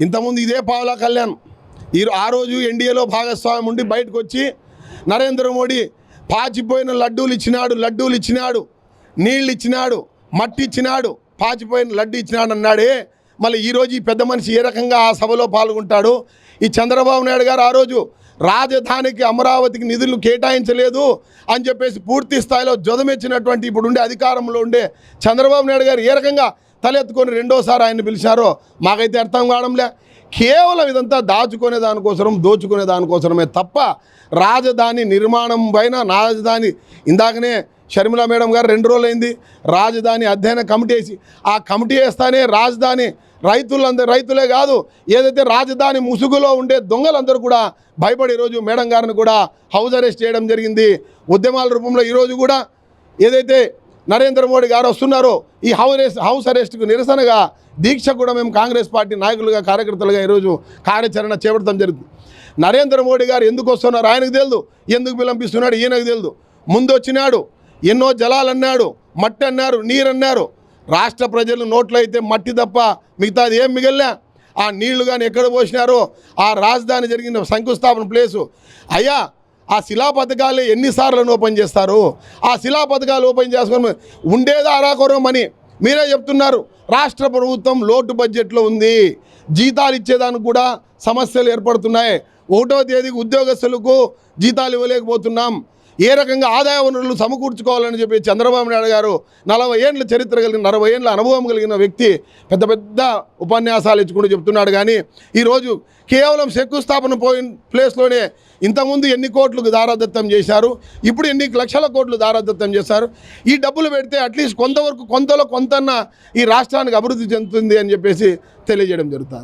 ఇంతకుముందు ఇదే పావలా కళ్యాణ్ ఆ రోజు ఎన్డీఏలో భాగస్వామ్యం ఉండి బయటకు వచ్చి నరేంద్ర మోడీ పాచిపోయిన లడ్డూలు ఇచ్చినాడు, నీళ్ళు ఇచ్చినాడు, మట్టి ఇచ్చినాడు, పాచిపోయిన లడ్డు ఇచ్చినాడు అన్నాడే. మళ్ళీ ఈరోజు ఈ పెద్ద మనిషి ఏ రకంగా ఆ సభలో పాల్గొంటాడు? ఈ చంద్రబాబు నాయుడు గారు ఆ రోజు రాజధానికి అమరావతికి నిధులు కేటాయించలేదు అని చెప్పేసి పూర్తి స్థాయిలో జొదమెచ్చినటువంటి ఇప్పుడుండే అధికారంలో ఉండే చంద్రబాబు నాయుడు గారు ఏ రకంగా తలెత్తుకొని రెండోసారి ఆయన పిలిచారో మాకైతే అర్థం కావడంలే. కేవలం ఇదంతా దాచుకునే దానికోసం, దోచుకునే దానికోసమే తప్ప రాజధాని నిర్మాణం పైన రాజధాని ఇందాకనే షర్మిలా మేడం గారు 2 రోజులైంది రాజధాని అధ్యయన కమిటీ వేసి, ఆ కమిటీ వేస్తానే రాజధాని రైతులే కాదు, ఏదైతే రాజధాని ముసుగులో ఉండే దొంగలందరూ కూడా భయపడి ఈరోజు మేడం గారిని కూడా హౌస్ అరెస్ట్ చేయడం జరిగింది. ఉద్యమాల రూపంలో ఈరోజు కూడా ఏదైతే నరేంద్ర మోడీ గారు వస్తున్నారో ఈ హౌస్ అరెస్ట్కు నిరసనగా దీక్ష కూడా మేము కాంగ్రెస్ పార్టీ నాయకులుగా, కార్యకర్తలుగా ఈరోజు కార్యాచరణ చేపడతాం జరుగుతుంది. నరేంద్ర మోడీ గారు ఎందుకు వస్తున్నారు ఆయనకు తెలియదు, ఎందుకు విలంపిస్తున్నాడు ఈయనకు తెలియదు. ముందు వచ్చినాడు, ఎన్నో జలాలు అన్నాడు, మట్టి అన్నారు, నీరు అన్నారు. రాష్ట్ర ప్రజలు నోట్లో అయితే మట్టి తప్ప మిగతాది ఏం మిగల్లా. ఆ నీళ్లు కానీ ఎక్కడ పోసినారో ఆ రాజధాని జరిగిన శంకుస్థాపన ప్లేసు అయ్యా, ఆ శిలా పథకాలు ఎన్నిసార్లు ఓపెన్ చేస్తారు? ఆ శిలా పథకాలు ఓపెన్ చేసుకొని ఉండేదా అరాకొరమని మీరే చెప్తున్నారు. రాష్ట్ర ప్రభుత్వం లోటు బడ్జెట్లో ఉంది, జీతాలు ఇచ్చేదానికి కూడా సమస్యలు ఏర్పడుతున్నాయి. 1వ తేదీకి ఉద్యోగస్తులకు జీతాలు ఇవ్వలేకపోతున్నాం. ఏ రకంగా ఆదాయ వనరులు సమకూర్చుకోవాలని చెప్పి చంద్రబాబు నాయుడు గారు 40 ఏళ్ళ చరిత్ర కలిగిన, 40 ఏళ్ళ అనుభవం కలిగిన వ్యక్తి పెద్ద ఉపన్యాసాలు ఇచ్చుకుంటూ చెప్తున్నాడు. కానీ ఈరోజు కేవలం శంకుస్థాపన పోయిన ప్లేస్లోనే ఇంతకుముందు ఎన్ని కోట్లు దారాదత్తం చేశారు, ఇప్పుడు ఎన్ని లక్షల కోట్లు దారాదత్తం చేశారు. ఈ డబ్బులు పెడితే అట్లీస్ట్ కొంతవరకు కొంతలో కొంతన్నా ఈ రాష్ట్రానికి అభివృద్ధి చెందుతుంది అని చెప్పేసి తెలియజేయడం జరుగుతుంది.